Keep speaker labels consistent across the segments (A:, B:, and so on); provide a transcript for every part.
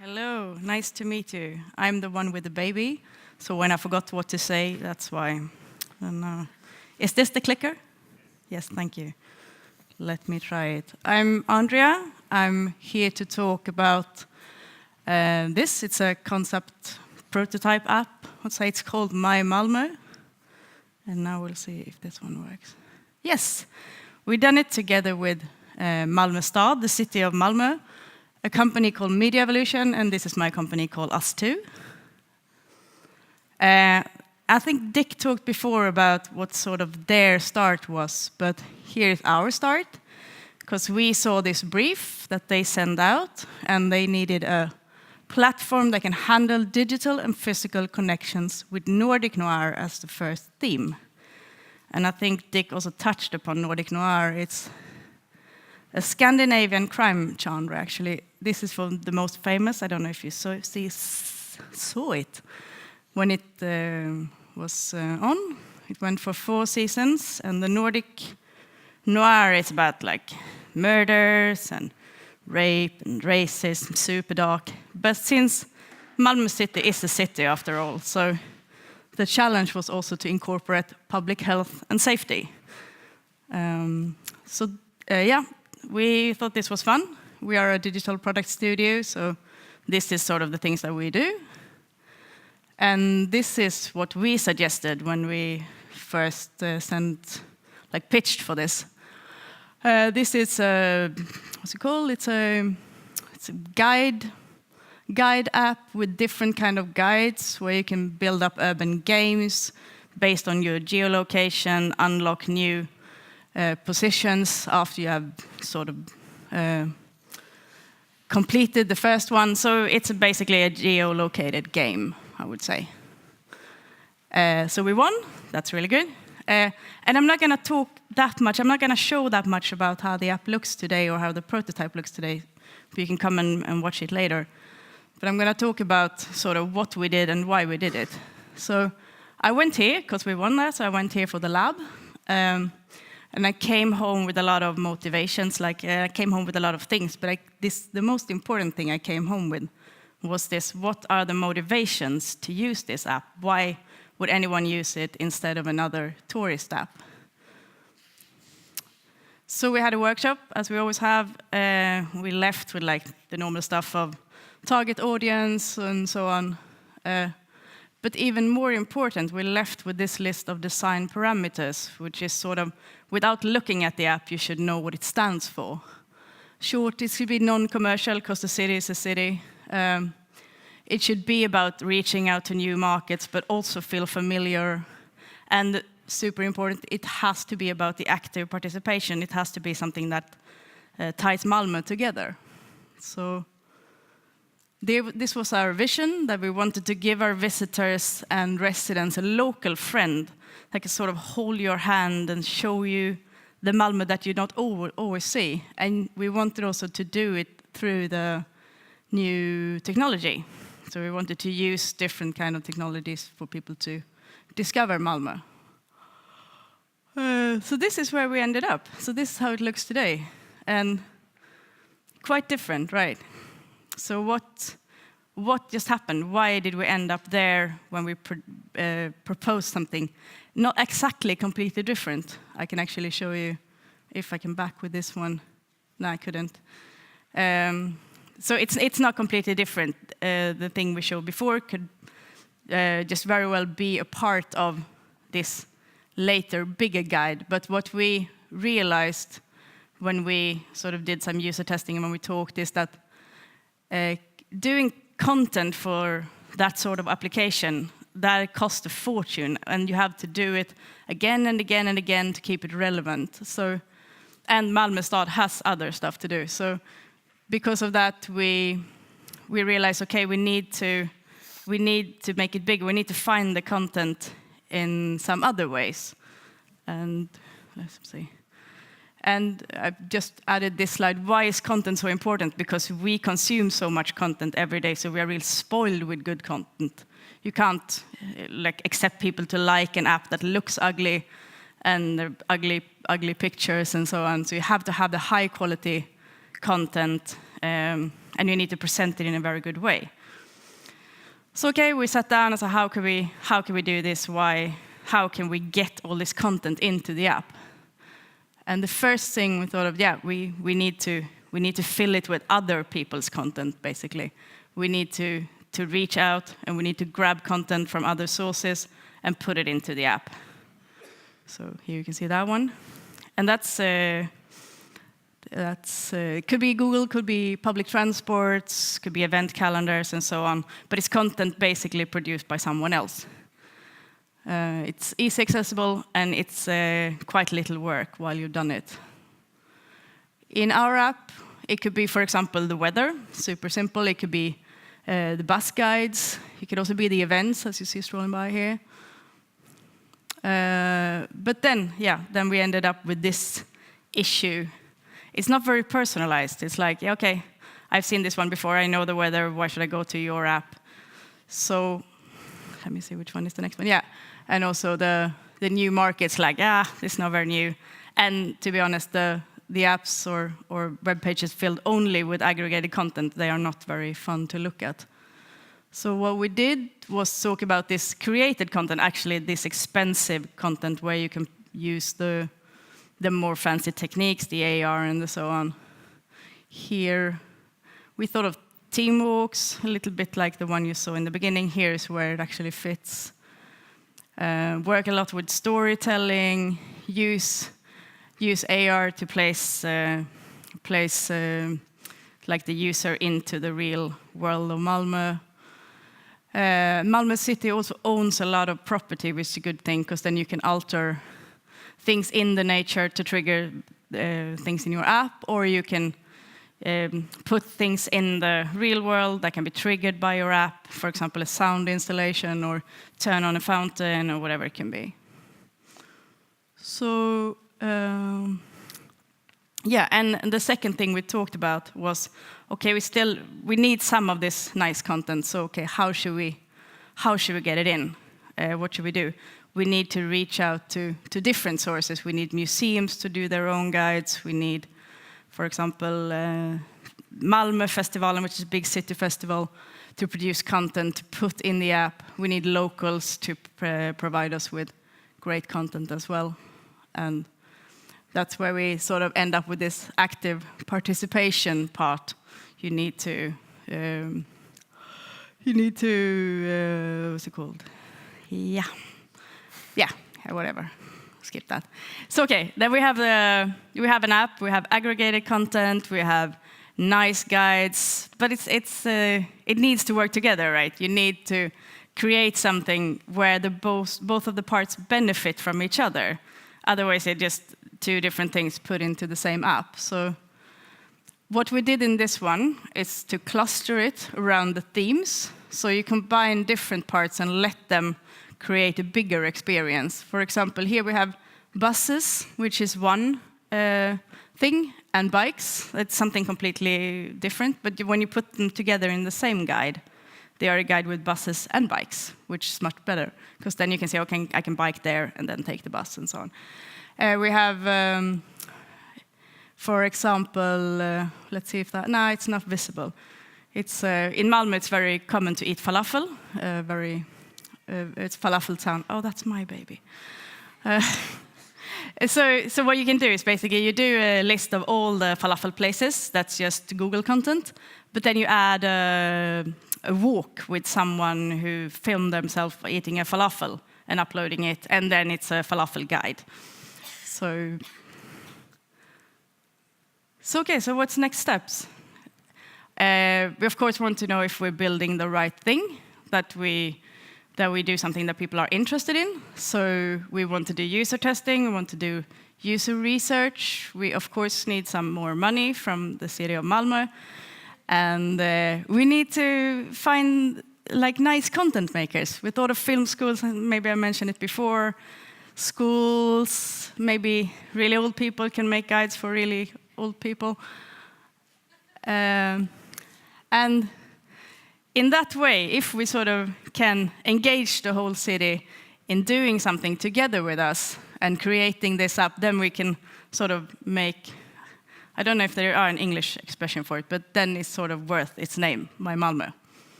A: Hello, nice to meet you. I'm the one with the baby, so when I forgot what to say, that's why. And, is this the clicker? Yes, thank you. Let me try it. I'm Andrea. I'm here to talk about this. It's a concept prototype app. Let's say it's called My Malmö. And now we'll see if this one works. Yes, we've done it together with Malmö Stad, the city of Malmö, a company called Media Evolution, and this is my company called Us2. I think Dick talked before about what sort of their start was, but here's our start, because we saw this brief that they sent out, and they needed a platform that can handle digital and physical connections with Nordic Noir as the first theme. And I think Dick also touched upon Nordic Noir. It's a Scandinavian crime genre, actually. This is from the most famous. I don't know if you saw it when it was on. It went for 4 seasons, and the Nordic Noir is about like murders and rape and racism, super dark. But since Malmö City is a city after all, so the challenge was also to incorporate public health and safety. We thought this was fun. We are a digital product studio, so this is sort of the things that we do. And this is what we suggested when we first pitched for this. This is what's it called? It's a guide app with different kind of guides where you can build up urban games based on your geolocation, unlock new positions after you have sort of completed the first one. So it's basically a geolocated game, I would say. So we won. That's really good. And I'm not going to talk that much. I'm not going to show that much about how the app looks today or how the prototype looks today. You can come and watch it later. But I'm going to talk about sort of what we did and why we did it. So I went here because we won that. So I went here for the lab. And I came home with a lot of motivations, I came home with a lot of things, but the most important thing I came home with was this: what are the motivations to use this app? Why would anyone use it instead of another tourist app? So we had a workshop, as we always have. We left with the normal stuff of target audience and so on. But even more important, we left with this list of design parameters, which is sort of, without looking at the app, you should know what it stands for. Short, it should be non-commercial, because the city is a city. It should be about reaching out to new markets, but also feel familiar. And super important, it has to be about the active participation. It has to be something that ties Malmö together. So this was our vision, that we wanted to give our visitors and residents a local friend that can sort of hold your hand and show you the Malmö that you don't always see. And we wanted also to do it through the new technology. So we wanted to use different kind of technologies for people to discover Malmö. So this is where we ended up. So this is how it looks today. And quite different, right? So what just happened? Why did we end up there when we proposed something not exactly completely different? I can actually show you if I can back with this one. No, I couldn't. So it's not completely different. The thing we showed before could just very well be a part of this later bigger guide. But what we realized when we sort of did some user testing and when we talked is that doing content for that sort of application, that costs a fortune, and you have to do it again and again and again to keep it relevant. So, and Malmö Stad has other stuff to do. So because of that, we realized, okay, we need to make it bigger. We need to find the content in some other ways. And let's see. And I've just added this slide. Why is content so important? Because we consume so much content every day, so we are really spoiled with good content. You can't accept people to like an app that looks ugly and ugly pictures and so on. So you have to have the high quality content and you need to present it in a very good way. So okay, we sat down and said, how can we do this? How can we get all this content into the app? And the first thing we thought of, we need to fill it with other people's content, basically. We need to reach out, and we need to grab content from other sources and put it into the app. So here you can see that one. And that's could be Google, could be public transports, could be event calendars, and so on. But it's content basically produced by someone else. It's easy accessible, and it's quite little work while you've done it. In our app, it could be, for example, the weather, super simple. It could be the bus guides. It could also be the events, as you see strolling by here. But then we ended up with this issue. It's not very personalized. It's like, okay, I've seen this one before. I know the weather. Why should I go to your app? So let me see which one is the next one. Yeah, and also the new markets, like, it's not very new. And to be honest, the apps or web pages filled only with aggregated content, they are not very fun to look at. So what we did was talk about this created content, actually this expensive content where you can use the more fancy techniques, the AR and so on. Here, we thought of team walks, a little bit like the one you saw in the beginning. Here is where it actually fits. Work a lot with storytelling, use AR to place like the user into the real world of Malmö. Malmö City also owns a lot of property, which is a good thing, because then you can alter things in the nature to trigger things in your app, or you can put things in the real world that can be triggered by your app, for example, a sound installation or turn on a fountain or whatever it can be. So, and the second thing we talked about was, okay, we need some of this nice content. So, okay, how should we get it in? What should we do? We need to reach out to different sources. We need museums to do their own guides. We need, for example, Malmö Festival, which is a big city festival, to produce content to put in the app. We need locals to provide us with great content as well. And that's where we sort of end up with this active participation part. You need to what's it called? Yeah, whatever. Skip that. So okay, then we have an app. We have aggregated content. We have nice guides, but it needs to work together, right? You need to create something where both of the parts benefit from each other. Otherwise, it's just two different things put into the same app. So what we did in this one is to cluster it around the themes. So you combine different parts and let them create a bigger experience. For example, here we have buses, which is one thing, and bikes. It's something completely different. But when you put them together in the same guide, they are a guide with buses and bikes, which is much better. Because then you can say, okay, I can bike there and then take the bus and so on. We have, for example, let's see if that, no, it's not visible. It's, in Malmö, it's very common to eat falafel. It's falafel town. Oh, that's my baby. So what you can do is basically you do a list of all the falafel places. That's just Google content. But then you add a walk with someone who filmed themselves eating a falafel and uploading it. And then it's a falafel guide. So okay, so what's next steps? We of course want to know if we're building the right thing, that we do something that people are interested in. So we want to do user testing, we want to do user research. We of course need some more money from the city of Malmö. And we need to find like nice content makers. We thought of film schools, and maybe I mentioned it before. Schools, maybe really old people can make guides for really old people. And in that way, if we sort of can engage the whole city in doing something together with us and creating this app, then we can sort of make I don't know if there are an English expression for it, but then it's sort of worth its name, my Malmö.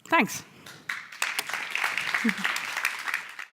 A: Thanks.